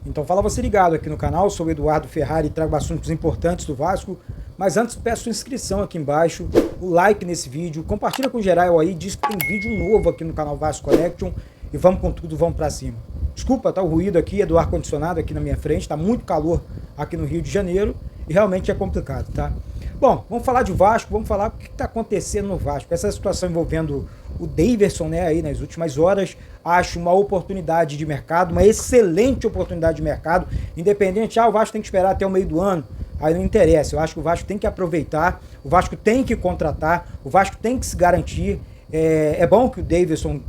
Então fala você ligado aqui no canal, sou o Eduardo Ferrari e trago assuntos importantes do Vasco, mas antes peço sua inscrição aqui embaixo, o like nesse vídeo, compartilha com geral aí, diz que tem vídeo novo aqui no canal Vasco Connection e vamos com tudo, vamos pra cima. Desculpa, tá o ruído aqui, é do ar-condicionado aqui na minha frente, tá muito calor aqui no Rio de Janeiro e realmente é complicado, tá? Bom, vamos falar de Vasco, vamos falar o que está acontecendo no Vasco. Essa situação envolvendo o Daverson, né, aí nas últimas horas, acho uma oportunidade de mercado, uma excelente oportunidade de mercado, independente, o Vasco tem que esperar até o meio do ano, aí não interessa, eu acho que o Vasco tem que aproveitar, o Vasco tem que contratar, o Vasco tem que se garantir, é bom que o Daverson,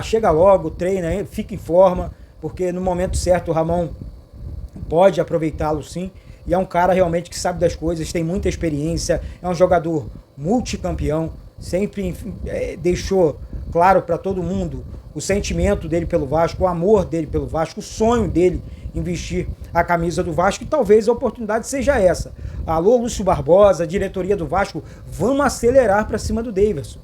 chega logo, treina, fica em forma, porque no momento certo o Ramon pode aproveitá-lo sim, e é um cara realmente que sabe das coisas, tem muita experiência, é um jogador multicampeão, sempre deixou claro para todo mundo o sentimento dele pelo Vasco, o amor dele pelo Vasco, o sonho dele em vestir a camisa do Vasco, e talvez a oportunidade seja essa. Alô, Lúcio Barbosa, diretoria do Vasco, vamos acelerar para cima do Daverson.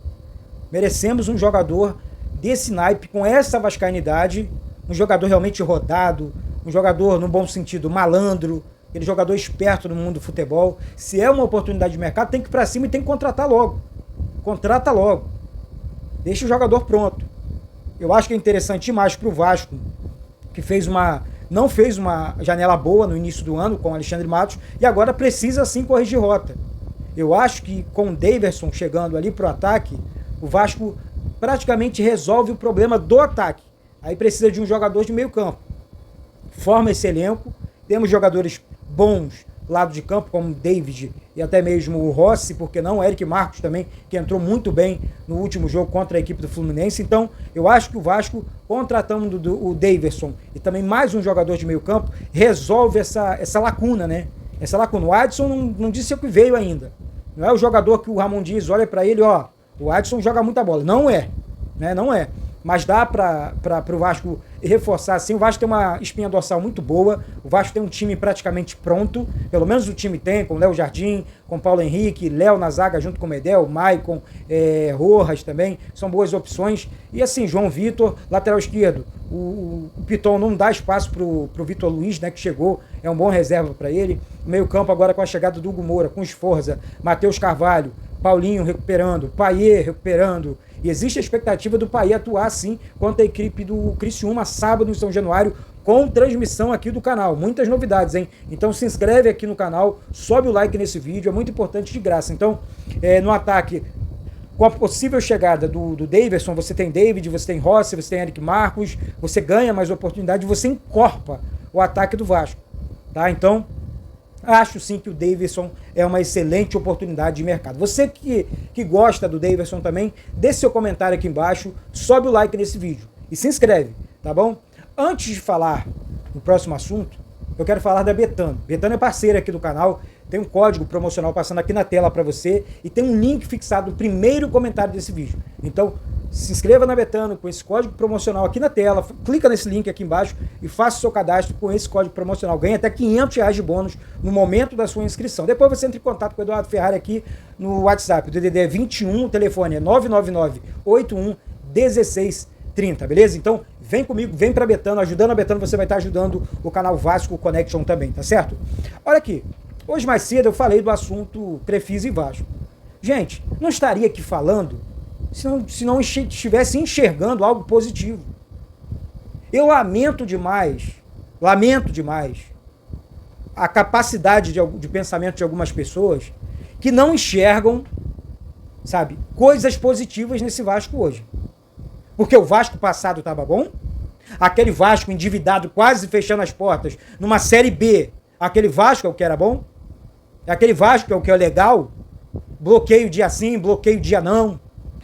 Merecemos um jogador desse naipe, com essa vascainidade, um jogador realmente rodado, um jogador, no bom sentido, malandro, aquele jogador esperto no mundo do futebol. Se é uma oportunidade de mercado, tem que ir pra cima e tem que contratar logo. Contrata logo. Deixa o jogador pronto. Eu acho que é interessante demais pro Vasco, que não fez uma janela boa no início do ano com o Alexandre Matos e agora precisa sim corrigir rota. Eu acho que com o Daverson chegando ali pro ataque, o Vasco praticamente resolve o problema do ataque. Aí precisa de um jogador de meio campo. Forma esse elenco. Temos jogadores bons lado de campo, como o David e até mesmo o Rossi, porque não, o Eric Marcos também, que entrou muito bem no último jogo contra a equipe do Fluminense. Então, eu acho que o Vasco, contratando o Daverson e também mais um jogador de meio campo, resolve essa lacuna, né? Essa lacuna. O Adson não disse o que veio ainda. Não é o jogador que o Ramon Dias olha para ele, o Adson joga muita bola. Não é, né? Não é. Mas dá para o Vasco reforçar assim. O Vasco tem uma espinha dorsal muito boa, o Vasco tem um time praticamente pronto, pelo menos o time tem, com Léo Jardim, com Paulo Henrique, Léo na zaga junto com o Medel, Maicon, Rojas também, são boas opções. E assim, João Vitor, lateral esquerdo, o Piton não dá espaço pro Vitor Luiz, né, que chegou, é um bom reserva para ele. Meio campo agora com a chegada do Hugo Moura, com Sforza, Matheus Carvalho, Paulinho recuperando, Payet recuperando, e existe a expectativa do Payet atuar sim contra a equipe do Criciúma sábado em São Januário, com transmissão aqui do canal. Muitas novidades, hein? Então se inscreve aqui no canal, sobe o like nesse vídeo, é muito importante, de graça. Então, no ataque, com a possível chegada do Daverson, você tem David, você tem Rossi, você tem Eric Marcos, você ganha mais oportunidade, você encorpa o ataque do Vasco, tá? Então, acho sim que o Daverson é uma excelente oportunidade de mercado. Você que gosta do Daverson também, deixe seu comentário aqui embaixo, sobe o like nesse vídeo e se inscreve, tá bom? Antes de falar no próximo assunto, eu quero falar da Betano. Betano é parceira aqui do canal, tem um código promocional passando aqui na tela para você e tem um link fixado no primeiro comentário desse vídeo. Então, se inscreva na Betano com esse código promocional aqui na tela, clica nesse link aqui embaixo e faça o seu cadastro com esse código promocional. Ganha até R$500 de bônus no momento da sua inscrição. Depois você entra em contato com o Eduardo Ferrari aqui no WhatsApp. O DDD é 21, o telefone é 999-81-1630, beleza? Então, vem comigo, vem pra Betano, ajudando a Betano, você vai estar ajudando o canal Vasco Connection também, tá certo? Olha aqui, hoje mais cedo eu falei do assunto Crefisa e Vasco. Gente, não estaria aqui falando se não estivesse enxergando algo positivo. Eu lamento demais a capacidade de pensamento de algumas pessoas que não enxergam, sabe, coisas positivas nesse Vasco hoje. Porque o Vasco passado estava bom, aquele Vasco endividado quase fechando as portas numa Série B, aquele Vasco é o que era bom, aquele Vasco é o que é legal, bloqueio dia sim, bloqueio dia não,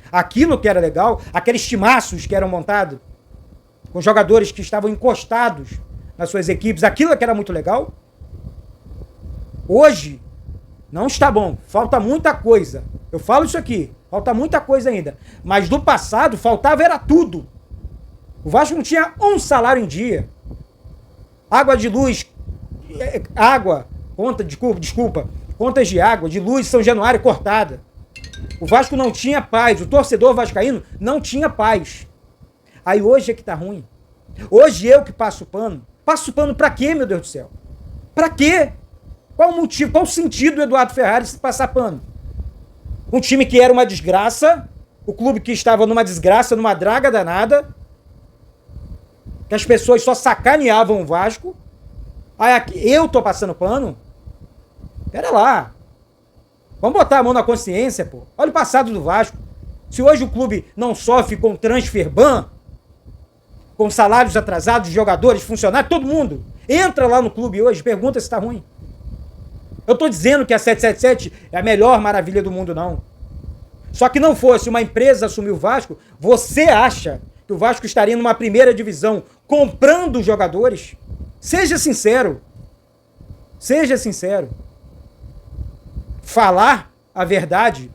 aquilo que era legal, aqueles timaços que eram montados com jogadores que estavam encostados nas suas equipes, aquilo que era muito legal, hoje não está bom, falta muita coisa. Eu falo isso aqui, falta muita coisa ainda, mas do passado faltava era tudo. O Vasco não tinha um salário em dia, água de luz, contas de água, de luz, São Januário cortada. O Vasco não tinha paz, o torcedor vascaíno não tinha paz. Aí hoje é que tá ruim. Hoje eu que passo pano Passa o pano pra quê, meu Deus do céu? Pra quê? Qual o motivo, qual o sentido do Eduardo Ferrari se passar pano? Um time que era uma desgraça, o clube que estava numa desgraça, numa draga danada, que as pessoas só sacaneavam o Vasco. Aí aqui, eu tô passando pano? Pera lá. Vamos botar a mão na consciência, pô. Olha o passado do Vasco. Se hoje o clube não sofre com transfer ban, com salários atrasados, jogadores, funcionários, todo mundo entra lá no clube hoje, pergunta se tá ruim. Eu tô dizendo que a 777 é a melhor maravilha do mundo, não. Só que não fosse uma empresa assumir o Vasco, você acha que o Vasco estaria numa primeira divisão comprando jogadores? Seja sincero. Seja sincero. Falar a verdade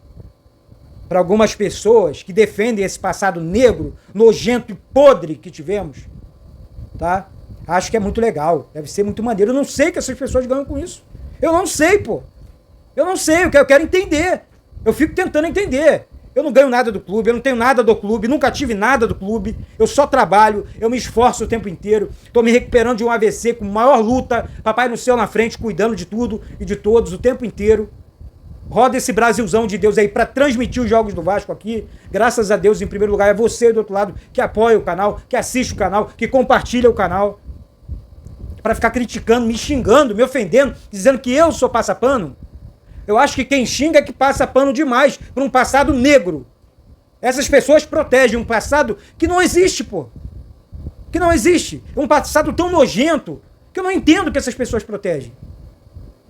para algumas pessoas que defendem esse passado negro, nojento e podre que tivemos, tá? Acho que é muito legal. Deve ser muito maneiro. Eu não sei o que essas pessoas ganham com isso. Eu não sei, pô. Eu não sei. Eu quero entender. Eu fico tentando entender. Eu não ganho nada do clube, eu não tenho nada do clube, nunca tive nada do clube, eu só trabalho, eu me esforço o tempo inteiro, tô me recuperando de um AVC com maior luta, papai no céu na frente, cuidando de tudo e de todos o tempo inteiro. Roda esse Brasilzão de Deus aí pra transmitir os jogos do Vasco aqui. Graças a Deus, em primeiro lugar, é você do outro lado que apoia o canal, que assiste o canal, que compartilha o canal. Pra ficar criticando, me xingando, me ofendendo, dizendo que eu sou passapano. Eu acho que quem xinga é que passa pano demais por um passado negro. Essas pessoas protegem um passado que não existe, pô. Que não existe. Um passado tão nojento que eu não entendo que essas pessoas protegem.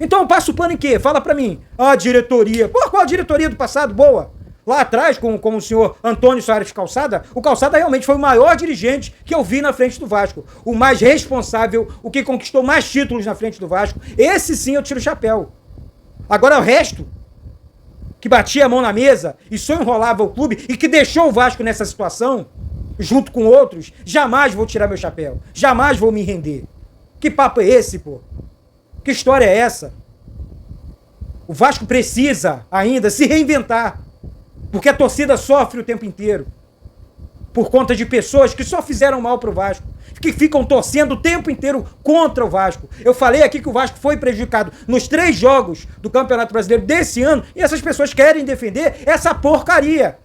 Então eu passo pano em quê? Fala pra mim. Ah, diretoria. Pô, qual a diretoria do passado? Boa. Lá atrás, com o senhor Antônio Soares Calçada, o Calçada realmente foi o maior dirigente que eu vi na frente do Vasco. O mais responsável, o que conquistou mais títulos na frente do Vasco. Esse sim eu tiro o chapéu. Agora o resto, que batia a mão na mesa e só enrolava o clube e que deixou o Vasco nessa situação, junto com outros, jamais vou tirar meu chapéu. Jamais vou me render. Que papo é esse, pô? Que história é essa? O Vasco precisa ainda se reinventar, porque a torcida sofre o tempo inteiro por conta de pessoas que só fizeram mal pro Vasco, que ficam torcendo o tempo inteiro contra o Vasco. Eu falei aqui que o Vasco foi prejudicado nos 3 jogos do Campeonato Brasileiro desse ano e essas pessoas querem defender essa porcaria.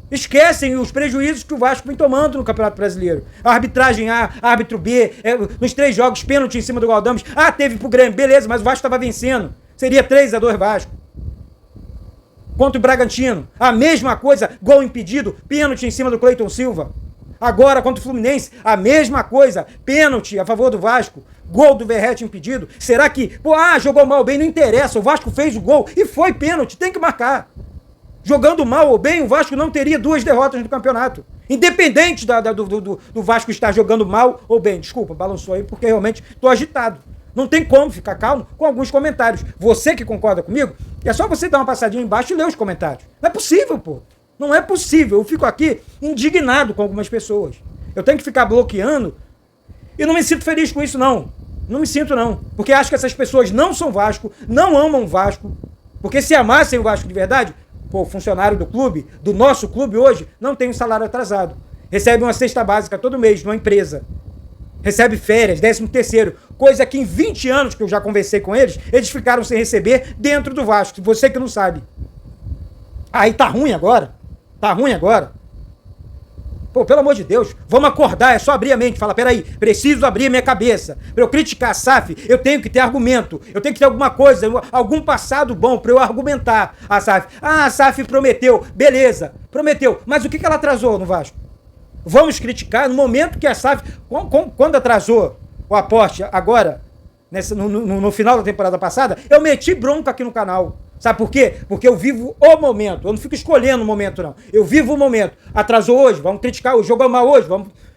Esquecem os prejuízos que o Vasco vem tomando no Campeonato Brasileiro. A arbitragem A, árbitro B, nos 3 jogos, pênalti em cima do Galdames. Ah, teve pro Grêmio, beleza, mas o Vasco estava vencendo. Seria 3-2 Vasco. Contra o Bragantino, a mesma coisa, gol impedido, pênalti em cima do Cleiton Silva. Agora, contra o Fluminense, a mesma coisa, pênalti a favor do Vasco, gol do Verratti impedido. Será que, jogou mal ou bem, não interessa, o Vasco fez o gol e foi pênalti, tem que marcar. Jogando mal ou bem, o Vasco não teria 2 derrotas no campeonato. Independente do Vasco estar jogando mal ou bem. Desculpa, balançou aí porque realmente estou agitado. Não tem como ficar calmo com alguns comentários. Você que concorda comigo, é só você dar uma passadinha embaixo e ler os comentários. Não é possível, pô. Não é possível. Eu fico aqui indignado com algumas pessoas. Eu tenho que ficar bloqueando e não me sinto feliz com isso, não. Não me sinto, não. Porque acho que essas pessoas não são Vasco, não amam o Vasco. Porque se amassem o Vasco de verdade, pô, o funcionário do clube, do nosso clube hoje, não tem um salário atrasado. Recebe uma cesta básica todo mês numa empresa. Recebe férias, 13º, coisa que em 20 anos que eu já conversei com eles, eles ficaram sem receber dentro do Vasco. Você que não sabe. Aí tá ruim agora? Tá ruim agora? Pô, pelo amor de Deus, vamos acordar, é só abrir a mente. Fala, peraí, preciso abrir a minha cabeça. Pra eu criticar a SAF, eu tenho que ter argumento. Eu tenho que ter alguma coisa, algum passado bom pra eu argumentar a SAF. Ah, a SAF prometeu, beleza, prometeu. Mas o que ela atrasou no Vasco? Vamos criticar no momento que a SAF, quando atrasou o aporte agora, no final da temporada passada, eu meti bronca aqui no canal. Sabe por quê? Porque eu vivo o momento. Eu não fico escolhendo o momento, não. Eu vivo o momento. Atrasou hoje, vamos criticar hoje. Jogou mal hoje,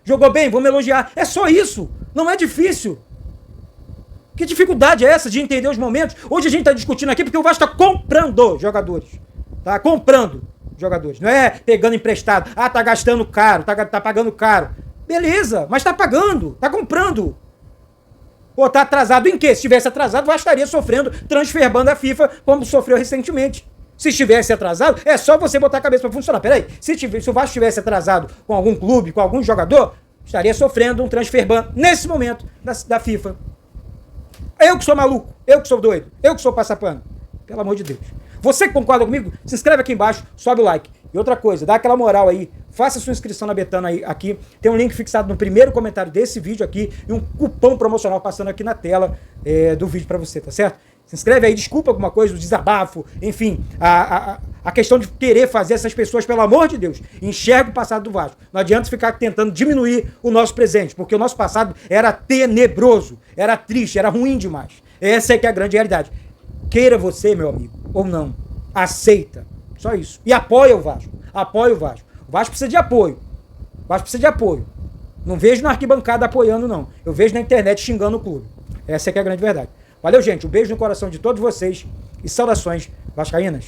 jogou bem, vamos elogiar. É só isso. Não é difícil. Que dificuldade é essa de entender os momentos? Hoje a gente está discutindo aqui porque o Vasco está comprando jogadores. Tá comprando jogadores. Não é pegando emprestado. Ah, tá gastando caro, tá pagando caro. Beleza, mas tá pagando, tá comprando. Pô, tá atrasado em quê? Se estivesse atrasado, o Vasco estaria sofrendo transfer ban da FIFA, como sofreu recentemente. Se estivesse atrasado, é só você botar a cabeça pra funcionar. Peraí, se o Vasco estivesse atrasado com algum clube, com algum jogador, estaria sofrendo um transfer ban nesse momento da FIFA. Eu que sou maluco, eu que sou doido, eu que sou passapano. Pelo amor de Deus. Você que concorda comigo, se inscreve aqui embaixo, sobe o like. E outra coisa, dá aquela moral aí, faça sua inscrição na Betano aí, aqui. Tem um link fixado no primeiro comentário desse vídeo aqui e um cupom promocional passando aqui na tela do vídeo pra você, tá certo? Se inscreve aí, desculpa alguma coisa, o desabafo, enfim, a questão de querer fazer essas pessoas, pelo amor de Deus, enxerga o passado do Vasco. Não adianta ficar tentando diminuir o nosso presente, porque o nosso passado era tenebroso, era triste, era ruim demais. Essa é que é a grande realidade. Queira você, meu amigo, ou não, aceita. Só isso. E apoia o Vasco. Apoia o Vasco. O Vasco precisa de apoio. O Vasco precisa de apoio. Não vejo na arquibancada apoiando, não. Eu vejo na internet xingando o clube. Essa é que é a grande verdade. Valeu, gente. Um beijo no coração de todos vocês e saudações vascaínas.